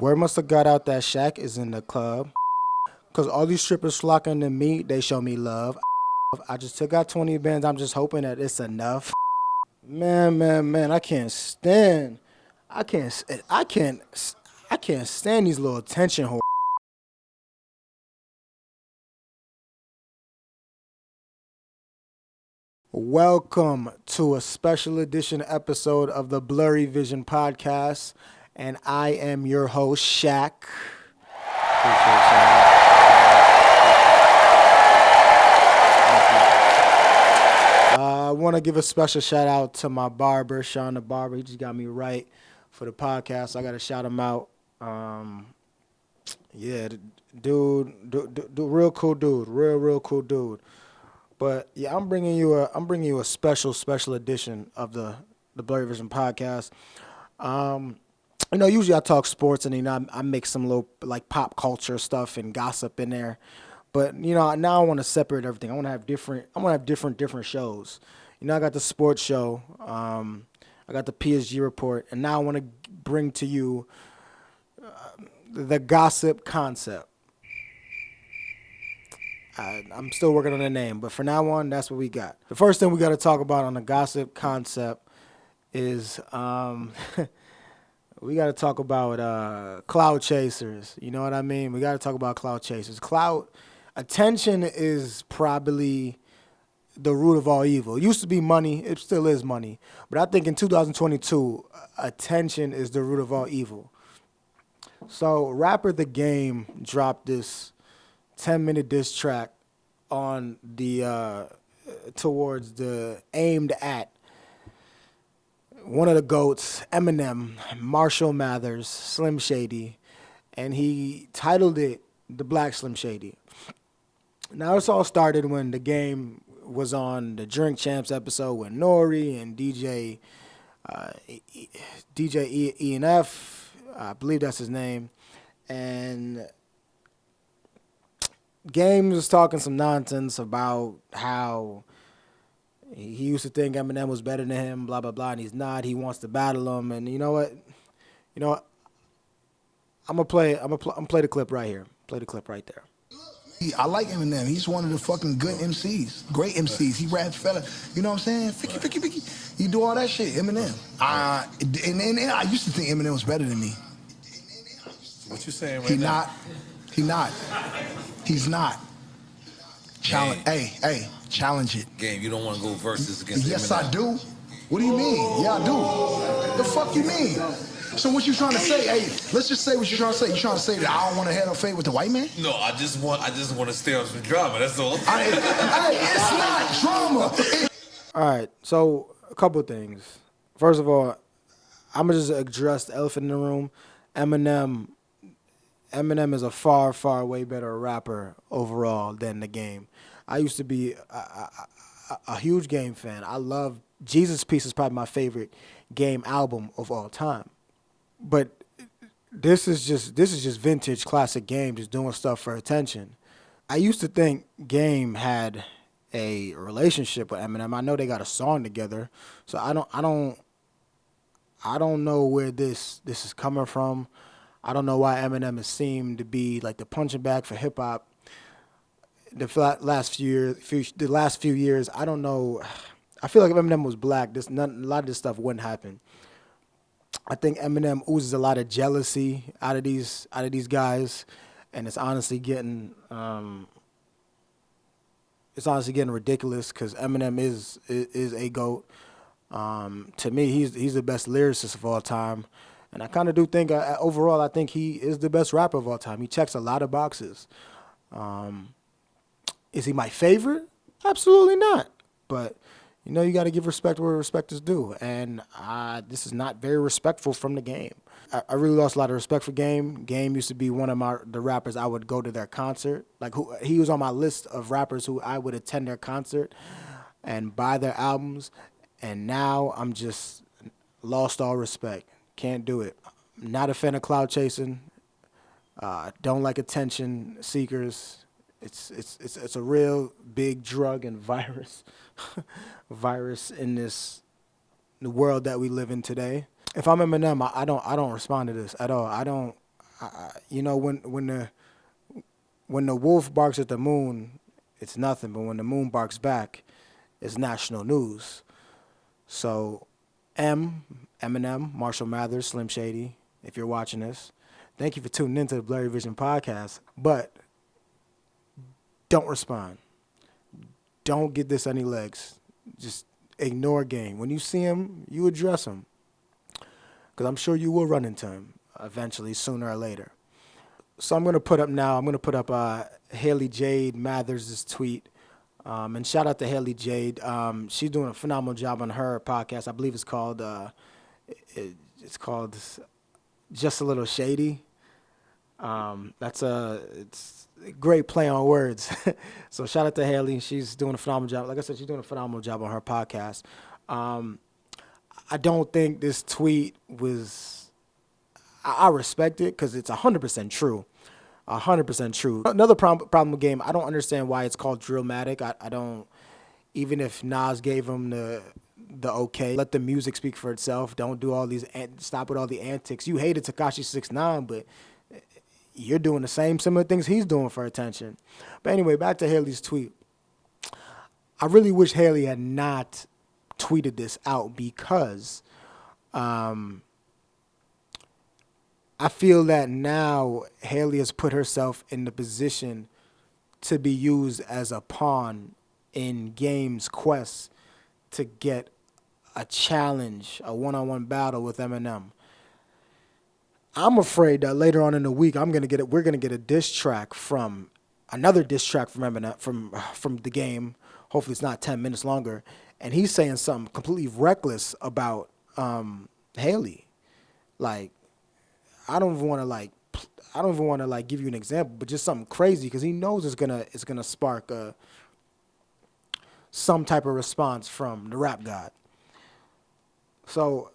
Word must have got out that Shaq is in the club. Cause all these strippers flocking to me, they show me love. I just took out 20 bands, I'm just hoping that it's enough. Man, I can't stand. I can't, I can't, I can't stand these little attention whores. Welcome to a special edition episode of the Blurry Vision podcast, and I am your host, Shaq. I want to give a special shout out to my barber, Sean the Barber. He just got me right for the podcast. I got to shout him out. Dude, real cool dude, real cool dude. But yeah, I'm bringing you a special edition of the Blurry Vision podcast. Usually I talk sports and I mix some little like pop culture stuff and gossip in there. But now I want to separate everything. I want to have different shows. I got the sports show. I got the PSG report, and now I want to bring to you the gossip concept. I'm still working on the name, but for now on, that's what we got. The first thing we got to talk about on the gossip concept is we got to talk about cloud chasers. You know what I mean? We got to talk about cloud chasers. Attention is probably the root of all evil. It used to be money. It still is money. But I think in 2022, attention is the root of all evil. So rapper The Game dropped this 10-minute diss track on the aimed at one of the GOATs, Eminem, Marshall Mathers, Slim Shady, and he titled it The Black Slim Shady. Now this all started when The Game was on the Drink Champs episode with Nori and DJ E&F, I believe that's his name, and Game was talking some nonsense about how he used to think Eminem was better than him, blah blah blah, and he's not. He wants to battle him, and you know what? I'm gonna play the clip right here. Play the clip right there. I like Eminem. He's one of the fucking good MCs. Great MCs. He raps fella. You know what I'm saying? Ficky. He do all that shit. Eminem. And I used to think Eminem was better than me. What you saying right now? He's not. Challenge. Hey, challenge it. Game, you don't want to go versus against Yes, Eminem. I do. What do you mean? Yeah, I do. The fuck you mean? So what you trying to say? Hey, let's just say what you're trying to say. You trying to say that I don't want to head up fade with the white man? No, I just want to stay on some drama. That's all. Hey, it's not drama. All right, so a couple things. First of all, I'm gonna just address the elephant in the room. Eminem is a far way better rapper overall than The Game. I used to be a huge Game fan. I love Jesus Piece is probably my favorite Game album of all time. But this is just vintage classic Game, just doing stuff for attention. I used to think Game had a relationship with Eminem. I know they got a song together, so I don't know where this is coming from. I don't know why Eminem has seemed to be like the punching bag for hip hop. The last few years, I don't know. I feel like if Eminem was black, a lot of this stuff wouldn't happen. I think Eminem oozes a lot of jealousy out of these guys, and it's honestly getting ridiculous because Eminem is a GOAT. To me, he's the best lyricist of all time, and I kind of do think overall I think he is the best rapper of all time. He checks a lot of boxes. Is he my favorite? Absolutely not. But you got to give respect where respect is due, and this is not very respectful from The Game. I really lost a lot of respect for Game. Game used to be one of the rappers I would go to their concert. He was on my list of rappers who I would attend their concert and buy their albums, and now I'm just lost all respect. Can't do it. Not a fan of cloud chasing. Don't like attention seekers. It's a real big drug and virus in the world that we live in today. If I'm Eminem, I don't respond to this at all. I You know, when the wolf barks at the moon, it's nothing. But when the moon barks back, it's national news. So, Eminem, Marshall Mathers, Slim Shady, if you're watching this, thank you for tuning into the Blurry Vision podcast. But don't respond. Don't get this any legs. Just ignore game. When you see him, you address him. Because I'm sure you will run into him eventually, sooner or later. So I'm going to put up Hailie Mathers' tweet. And shout out to Hailie Jade. She's doing a phenomenal job on her podcast. I believe it's called Just a Little Shady. It's a great play on words. So shout out to Hailie. She's doing a phenomenal job. Like I said, she's doing a phenomenal job on her podcast. I don't think this tweet was, I respect it because it's 100% true. 100% true. Another problem with game, I don't understand why it's called Drillmatic. I don't, even if Nas gave him the okay, let the music speak for itself. Don't do all these, stop with all the antics. You hated Tekashi 6ix9ine, but you're doing the similar things he's doing for attention. But anyway, back to Hailie's tweet. I really wish Hailie had not tweeted this out because I feel that now Hailie has put herself in the position to be used as a pawn in Game's quest to get a challenge, a one-on-one battle with Eminem. I'm afraid that later on in the week we're gonna get a diss track from Eminem from the Game. Hopefully it's not 10 minutes longer, and he's saying something completely reckless about Hailie. Like, I don't even want to give you an example, but just something crazy because he knows it's gonna spark some type of response from the rap god. So,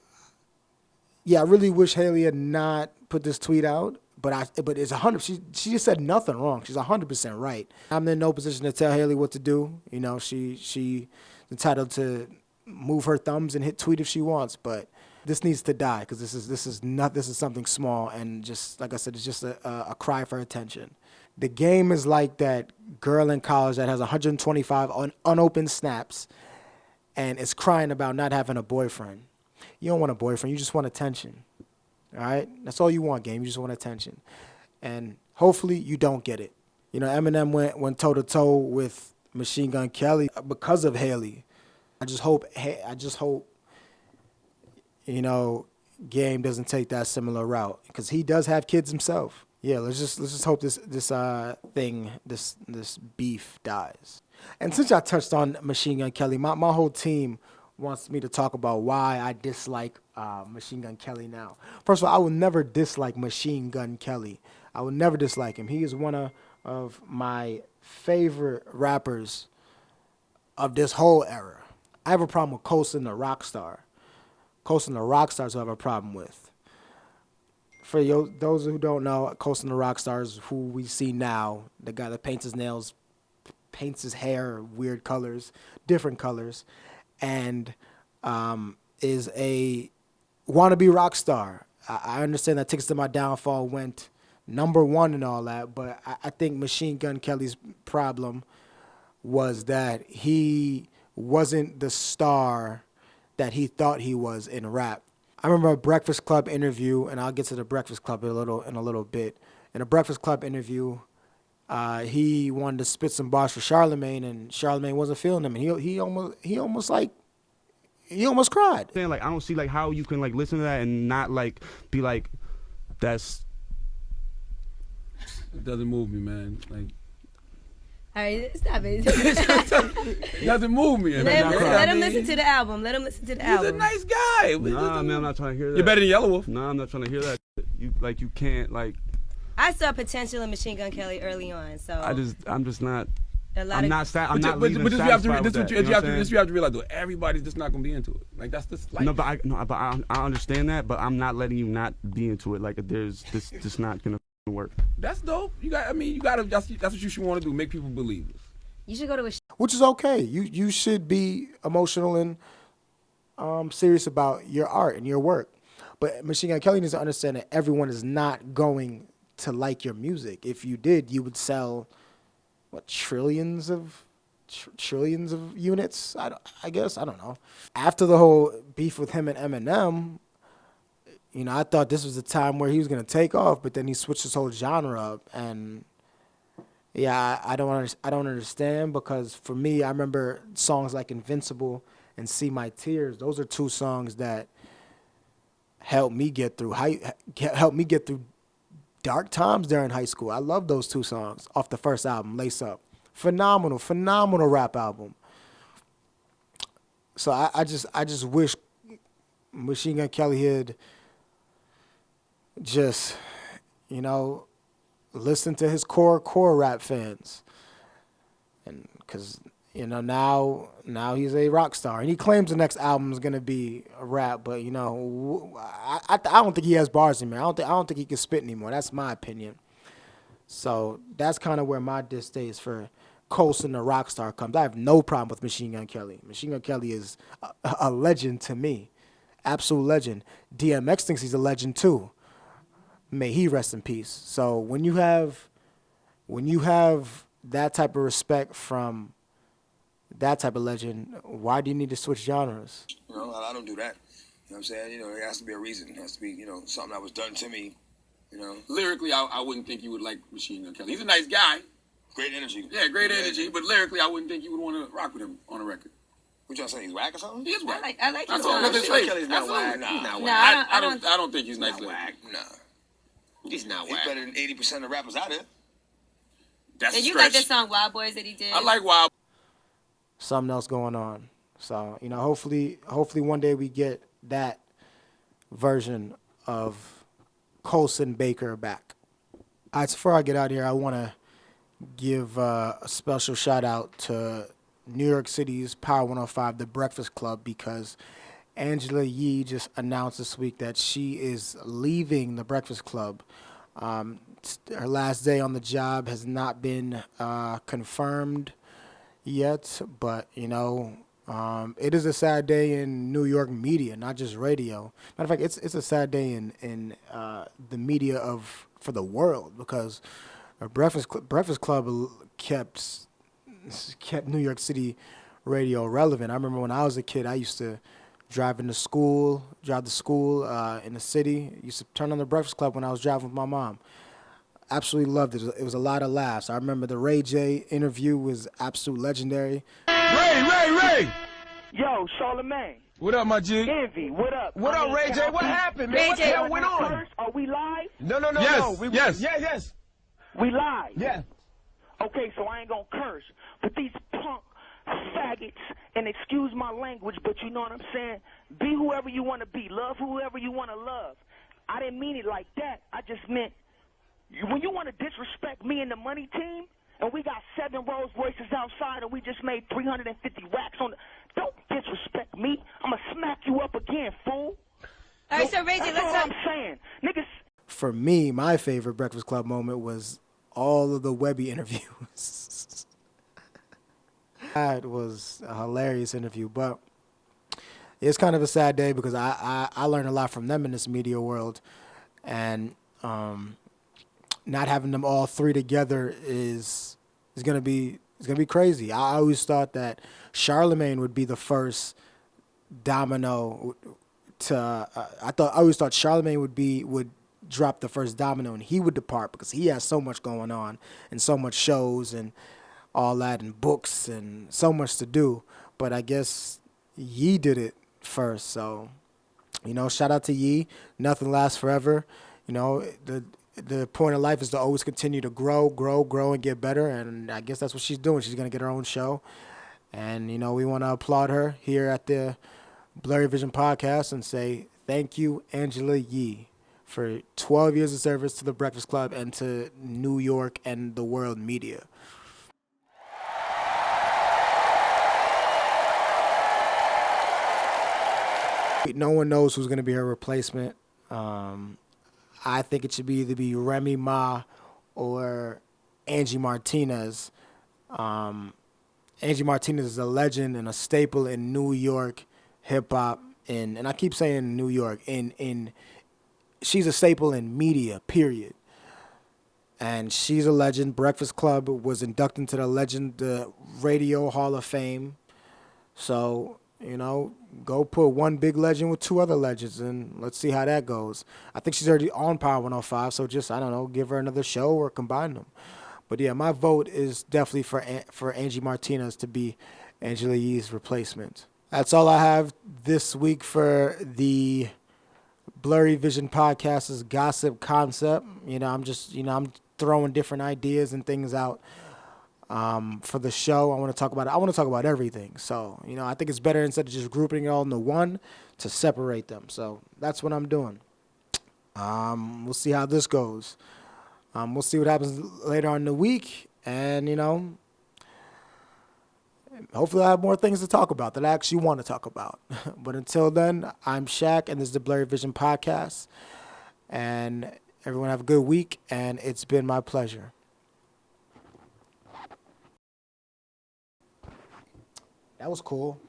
yeah, I really wish Hailie had not put this tweet out, but it's 100. She just said nothing wrong. She's 100% right. I'm in no position to tell Hailie what to do. You know, she entitled to move her thumbs and hit tweet if she wants, but this needs to die because this is something small, and just like I said, it's just a cry for attention. The Game is like that girl in college that has 125 unopened snaps and is crying about not having a boyfriend. You don't want a boyfriend. You just want attention. All right? That's all you want, Game. You just want attention. And hopefully you don't get it. You know, Eminem went toe-to-toe with Machine Gun Kelly because of Hailie. I just hope, you know, Game doesn't take that similar route because he does have kids himself. Yeah, let's just hope this beef dies. And since I touched on Machine Gun Kelly, my whole team wants me to talk about why I dislike Machine Gun Kelly now. First of all, I will never dislike Machine Gun Kelly. I will never dislike him. He is one of my favorite rappers of this whole era. I have a problem with Coastin' the Rockstar. Coastin' the Rockstar is who I have a problem with. For those who don't know, Coastin' the Rockstar is who we see now. The guy that paints his nails, paints his hair weird colors, different colors, and is a wannabe rock star. I understand that Tickets to My Downfall went #1 and all that, but I think Machine Gun Kelly's problem was that he wasn't the star that he thought he was in rap. I remember a Breakfast Club interview, and I'll get to the Breakfast Club in a little bit. In a Breakfast Club interview, he wanted to spit some bars for Charlemagne, and Charlemagne wasn't feeling him, and he almost cried. Saying, like, I don't see like how you can like listen to that and not like be like, that's. It doesn't move me, man. Like. All right, stop it. It doesn't move me. Let him listen to the album. He's a nice guy. Nah, man, I'm not trying to hear that. You're better than Yellow Wolf. Nah, I'm not trying to hear that. You can't like. I saw potential in Machine Gun Kelly early on, so I'm just not. I'm not But this you have to realize though. Everybody's just not gonna be into it. Like that's just life. No, but I understand that. But I'm not letting you not be into it. Like there's this just not gonna work. That's dope. You gotta. That's what you should want to do. Make people believe it. You should go to a Which is okay. You should be emotional and serious about your art and your work. But Machine Gun Kelly needs to understand that everyone is not going to like your music. If you did, you would sell what trillions of units. I guess I don't know. After the whole beef with him and Eminem, I thought this was the time where he was gonna take off, but then he switched his whole genre up, and yeah, I don't understand, because for me, I remember songs like Invincible and See My Tears. Those are two songs that helped me get through dark times during high school. I love those two songs off the first album, Lace Up. Phenomenal rap album. So I just wish Machine Gun Kelly had just, listen to his core rap fans, and because now he's a rock star, and he claims the next album is gonna be a rap, but I don't think he has bars anymore. I don't think he can spit anymore. That's my opinion. So that's kind of where my distaste for Coulson the rock star comes. I have no problem with Machine Gun Kelly. Machine Gun Kelly is a legend to me, absolute legend. DMX thinks he's a legend too. May he rest in peace. So when you have that type of respect from that type of legend, why do you need to switch genres? I don't do that. You know what I'm saying? There has to be a reason. It has to be, something that was done to me. Lyrically, I wouldn't think you would like Machine Gun Kelly. He's a nice guy. Great energy. Yeah, great energy. But lyrically, I wouldn't think you would want to rock with him on a record. What y'all saying? He's whack or something? He is whack. I like his That's all songs. his face. Kelly's not whack. He's not No, whack. I I don't think he's nice. Not whack. Nah. He's not He's whack. better than 80% of rappers out there. That's And a you stretch. like this song Wild Boys that he did? I like Wild. Something else going on. So hopefully one day we get that version of Coulson Baker back. All right, so before I get out of here, I want to give a special shout out to New York City's Power 105, The Breakfast Club, because Angela Yee just announced this week that she is leaving The Breakfast Club. Her last day on the job has not been confirmed yet, but it is a sad day in New York media, not just radio. Matter of fact, it's a sad day in the media for the world, because Breakfast Club kept New York City radio relevant. I remember when I was a kid, I used to drive to school in the city. Used to turn on the Breakfast Club when I was driving with my mom. Absolutely loved it. It was a lot of laughs. I remember the Ray J interview was absolute legendary. Ray! Yo, Charlamagne. What up, my G? Envy, what up? What up, Ray J? What happened, man? What the hell went on? Are we live? No. Yes. We live? Yeah. Okay, so I ain't gonna curse. But these punk faggots, and excuse my language, but you know what I'm saying? Be whoever you want to be. Love whoever you want to love. I didn't mean it like that. I just meant when you want to disrespect me and the money team, and we got 7 Rolls Royces outside, and we just made 350 racks on the... Don't disrespect me. I'm going to smack you up again, fool. All right, so Reggie, That's all let's I'm saying. Niggas... For me, my favorite Breakfast Club moment was all of the Webby interviews. That was a hilarious interview, but it's kind of a sad day because I learned a lot from them in this media world, and not having them all three together is gonna be crazy. I always thought that Charlamagne would be the first domino to. I always thought Charlamagne would drop the first domino and he would depart because he has so much going on and so much shows and all that and books and so much to do. But I guess Yee did it first. So, shout out to Yee. Nothing lasts forever. The point of life is to always continue to grow and get better. And I guess that's what she's doing. She's going to get her own show. And, we want to applaud her here at the Blurry Vision podcast and say thank you, Angela Yee, for 12 years of service to the Breakfast Club and to New York and the world media. No one knows who's going to be her replacement. I think it should either be Remy Ma or Angie Martinez. Angie Martinez is a legend and a staple in New York hip-hop. And I keep saying New York. She's a staple in media, period. and she's a legend. Breakfast Club was inducted into the Radio Hall of Fame. So, go put one big legend with two other legends, and let's see how that goes. I think she's already on Power 105, so just, I don't know, give her another show or combine them. But, yeah, my vote is definitely for Angie Martinez to be Angela Yee's replacement. That's all I have this week for the Blurry Vision Podcast's gossip concept. I'm throwing different ideas and things out for the show. I want to talk about everything. So, I think it's better instead of just grouping it all into one to separate them. So that's what I'm doing. We'll see how this goes. We'll see what happens later on in the week. And, hopefully I have more things to talk about that I actually want to talk about. But until then, I'm Shaq, and this is the Blurry Vision Podcast. And everyone have a good week, and it's been my pleasure. That was cool.